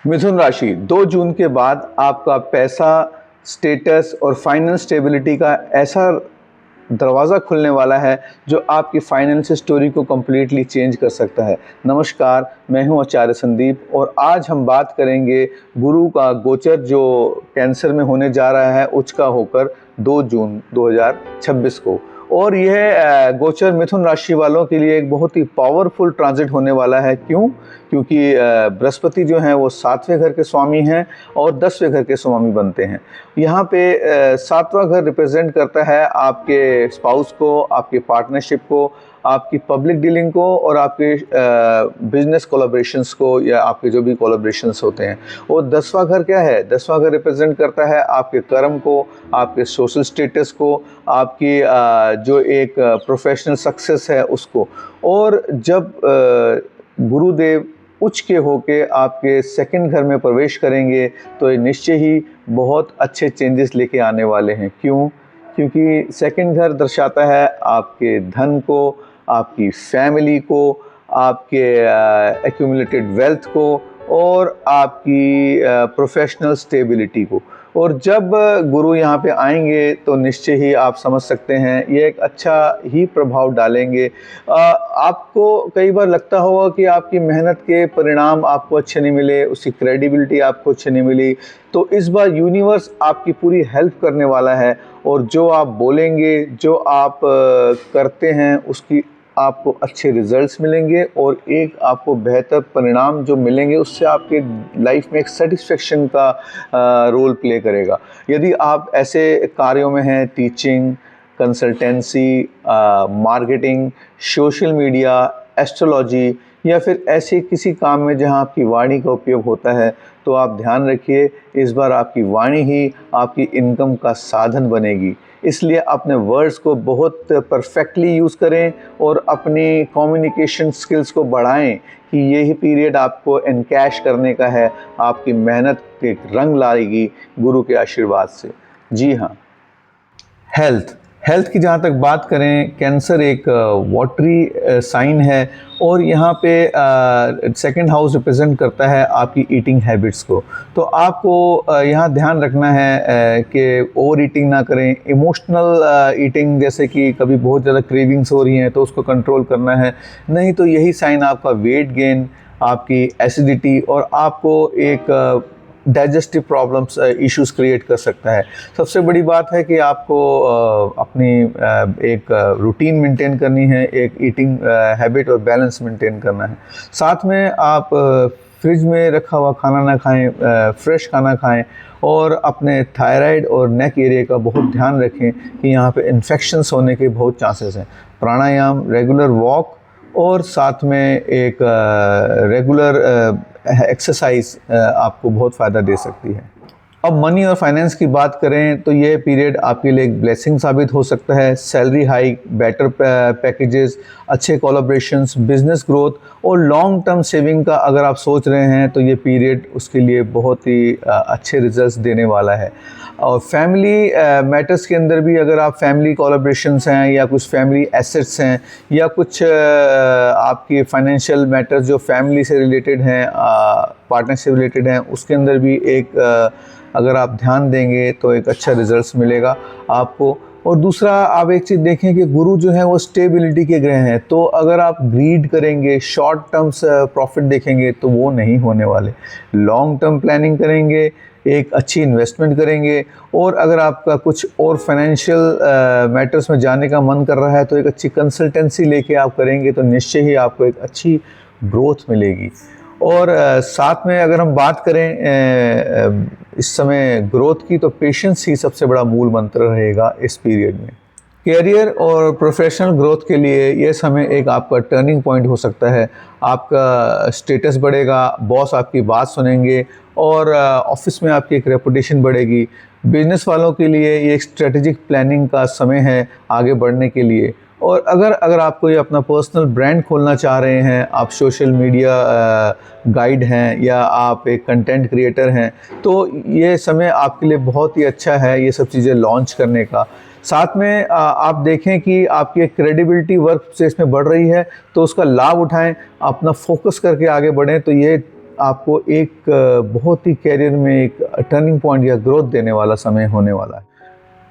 मिथुन राशि 2 जून के बाद आपका पैसा, स्टेटस और फाइनेंस स्टेबिलिटी का ऐसा दरवाज़ा खुलने वाला है जो आपकी फाइनेंशियल स्टोरी को कम्प्लीटली चेंज कर सकता है। नमस्कार, मैं हूं आचार्य संदीप और आज हम बात करेंगे गुरु का गोचर जो कैंसर में होने जा रहा है उच्च का होकर 2 जून 2026 को। और यह गोचर मिथुन राशि वालों के लिए एक बहुत ही पावरफुल ट्रांजिट होने वाला है। क्यों? क्योंकि बृहस्पति जो हैं वो 7वें घर के स्वामी हैं और 10वें घर के स्वामी बनते हैं। यहाँ पे 7वां घर रिप्रेजेंट करता है आपके स्पाउस को, आपके पार्टनरशिप को, आपकी पब्लिक डीलिंग को और आपके बिजनेस कोलैबोरेशंस को या आपके जो भी कोलैबोरेशंस होते हैं। और 10वां घर क्या है? 10वां घर रिप्रेजेंट करता है आपके कर्म को, आपके सोशल स्टेटस को, आपकी जो एक प्रोफेशनल सक्सेस है उसको। और जब गुरुदेव उच्च के होके आपके सेकंड घर में प्रवेश करेंगे तो ये निश्चय ही बहुत अच्छे चेंजेस लेके आने वाले हैं। क्यों? क्योंकि सेकंड घर दर्शाता है आपके धन को, आपकी फैमिली को, आपके एक्यूमुलेटेड वेल्थ को और आपकी प्रोफेशनल स्टेबिलिटी को। और जब गुरु यहाँ पे आएंगे तो निश्चय ही आप समझ सकते हैं ये एक अच्छा ही प्रभाव डालेंगे। आपको कई बार लगता होगा कि आपकी मेहनत के परिणाम आपको अच्छे नहीं मिले, उसकी क्रेडिबिलिटी आपको अच्छी नहीं मिली, तो इस बार यूनिवर्स आपकी पूरी हेल्प करने वाला है और जो आप बोलेंगे, जो आप करते हैं उसकी आपको अच्छे रिजल्ट्स मिलेंगे और एक आपको बेहतर परिणाम जो मिलेंगे उससे आपके लाइफ में एक सेटिस्फेक्शन का रोल प्ले करेगा। यदि आप ऐसे कार्यों में हैं, teaching, consultancy, marketing, social media, astrology या फिर ऐसे किसी काम में जहां आपकी वाणी का उपयोग होता है, तो आप ध्यान रखिए इस बार आपकी वाणी ही आपकी इनकम का साधन बनेगी। इसलिए अपने वर्ड्स को बहुत परफेक्टली यूज़ करें और अपनी कम्युनिकेशन स्किल्स को बढ़ाएं कि यही पीरियड आपको एनकैश करने का है, आपकी मेहनत के रंग लाएगी गुरु के आशीर्वाद से। जी हाँ। हेल्थ की जहाँ तक बात करें, कैंसर एक वाटरी साइन है और यहाँ पे सेकंड हाउस रिप्रेजेंट करता है आपकी ईटिंग हैबिट्स को। तो आपको यहाँ ध्यान रखना है कि ओवर ईटिंग ना करें। इमोशनल ईटिंग जैसे कि कभी बहुत ज़्यादा क्रेविंग्स हो रही हैं तो उसको कंट्रोल करना है, नहीं तो यही साइन आपका वेट गेन, आपकी एसिडिटी और आपको एक डाइजेस्टिव प्रॉब्लम्स इश्यूज क्रिएट कर सकता है। सबसे बड़ी बात है कि आपको अपनी एक रूटीन मेंटेन करनी है, एक ईटिंग हैबिट और बैलेंस मेंटेन करना है। साथ में आप फ्रिज में रखा हुआ खाना ना खाएं, फ्रेश खाना खाएं और अपने थायराइड और नेक एरिया का बहुत ध्यान रखें कि यहाँ पे इन्फेक्शंस होने के बहुत चांसेस हैं। प्राणायाम, रेगुलर वॉक और साथ में एक रेगुलर एक्सरसाइज आपको बहुत फ़ायदा दे सकती है। अब मनी और फाइनेंस की बात करें तो ये पीरियड आपके लिए एक ब्लेसिंग साबित हो सकता है। सैलरी हाइक, बेटर पैकेजेस, अच्छे कोलैबोरेशंस, बिजनेस ग्रोथ और लॉन्ग टर्म सेविंग का अगर आप सोच रहे हैं तो ये पीरियड उसके लिए बहुत ही अच्छे रिजल्ट्स देने वाला है। और फैमिली मैटर्स के अंदर भी अगर आप फैमिली कोलैबोरेशंस हैं या कुछ फैमिली एसेट्स हैं या कुछ आपके फाइनेंशियल मैटर्स जो फैमिली से रिलेटेड हैं, पार्टनर से रिलेटेड हैं, उसके अंदर भी एक अगर आप ध्यान देंगे तो एक अच्छा रिजल्ट्स मिलेगा आपको। और दूसरा आप एक चीज़ देखें कि गुरु जो है वो स्टेबिलिटी के ग्रह हैं, तो अगर आप ग्रीड करेंगे, शॉर्ट टर्म्स प्रॉफिट देखेंगे तो वो नहीं होने वाले। लॉन्ग टर्म प्लानिंग करेंगे, एक अच्छी इन्वेस्टमेंट करेंगे और अगर आपका कुछ और फाइनेंशियल मैटर्स में जाने का मन कर रहा है तो एक अच्छी कंसल्टेंसी लेके आप करेंगे तो निश्चय ही आपको एक अच्छी ग्रोथ मिलेगी। और साथ में अगर हम बात करें इस समय ग्रोथ की, तो पेशेंस ही सबसे बड़ा मूल मंत्र रहेगा इस पीरियड में। कैरियर और प्रोफेशनल ग्रोथ के लिए ये समय एक आपका टर्निंग पॉइंट हो सकता है। आपका स्टेटस बढ़ेगा, बॉस आपकी बात सुनेंगे और ऑफिस में आपकी एक रेपुटेशन बढ़ेगी। बिजनेस वालों के लिए ये एक स्ट्रेटेजिक प्लानिंग का समय है आगे बढ़ने के लिए। और अगर आप कोई अपना पर्सनल ब्रांड खोलना चाह रहे हैं, आप सोशल मीडिया गाइड हैं या आप एक कंटेंट क्रिएटर हैं, तो ये समय आपके लिए बहुत ही अच्छा है ये सब चीज़ें लॉन्च करने का। साथ में आप देखें कि आपकी क्रेडिबिलिटी वर्क प्लेस में बढ़ रही है तो उसका लाभ उठाएं, अपना फोकस करके आगे बढ़ें, तो ये आपको एक बहुत ही करियर में एक टर्निंग पॉइंट या ग्रोथ देने वाला समय होने वाला है।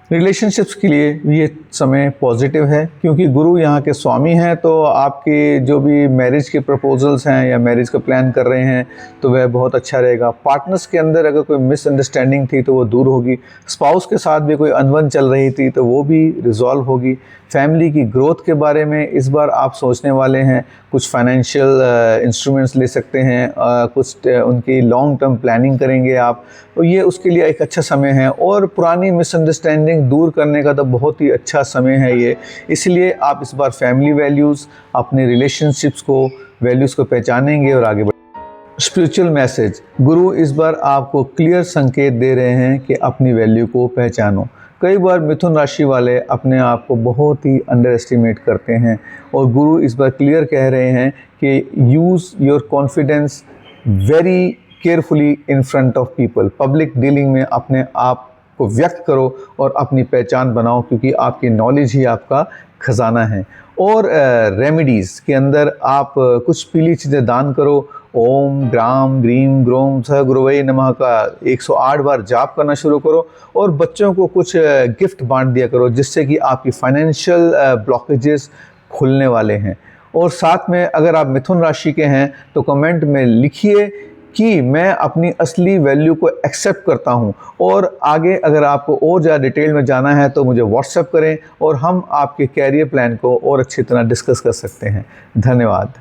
रिलेशनशिप्स के लिए ये समय पॉजिटिव है, क्योंकि गुरु यहाँ के स्वामी हैं, तो आपके जो भी मैरिज के प्रपोजल्स हैं या मैरिज का प्लान कर रहे हैं तो वह बहुत अच्छा रहेगा। पार्टनर्स के अंदर अगर कोई मिसअंडरस्टैंडिंग थी तो वो दूर होगी। स्पाउस के साथ भी कोई अनबन चल रही थी तो वो भी रिजॉल्व होगी। फैमिली की ग्रोथ के बारे में इस बार आप सोचने वाले हैं, कुछ फाइनेंशियल इंस्ट्रूमेंट्स ले सकते हैं, कुछ उनकी लॉन्ग टर्म प्लानिंग करेंगे आप, तो ये उसके लिए एक अच्छा समय है। और पुरानी मिसअंडरस्टैंडिंग दूर करने का तो बहुत ही अच्छा समय है ये। इसलिए आप इस बार फैमिली वैल्यूज़, अपने रिलेशनशिप्स को, वैल्यूज़ को पहचानेंगे और आगे बढ़ेंगे। स्पिरिचुअल मैसेज, गुरु इस बार आपको क्लियर संकेत दे रहे हैं कि अपनी वैल्यू को पहचानो। कई बार मिथुन राशि वाले अपने आप को बहुत ही अंडर एस्टिमेट करते हैं और गुरु इस बार क्लियर कह रहे हैं कि use your confidence very carefully in front of people. Public dealing में अपने आप को व्यक्त करो और अपनी पहचान बनाओ, क्योंकि आपकी नॉलेज ही आपका खजाना है। और रेमेडीज़ के अंदर आप कुछ पीली चीज़ें दान करो। ओम ग्राम ग्रीम ग्रोम स गुरुवे नमः का 108 बार जाप करना शुरू करो और बच्चों को कुछ गिफ्ट बांट दिया करो, जिससे कि आपकी फाइनेंशियल ब्लॉकेजेस खुलने वाले हैं। और साथ में अगर आप मिथुन राशि के हैं तो कमेंट में लिखिए कि मैं अपनी असली वैल्यू को एक्सेप्ट करता हूं। और आगे अगर आपको और ज़्यादा डिटेल में जाना है तो मुझे व्हाट्सएप करें और हम आपके कैरियर प्लान को और अच्छी तरह डिस्कस कर सकते हैं। धन्यवाद।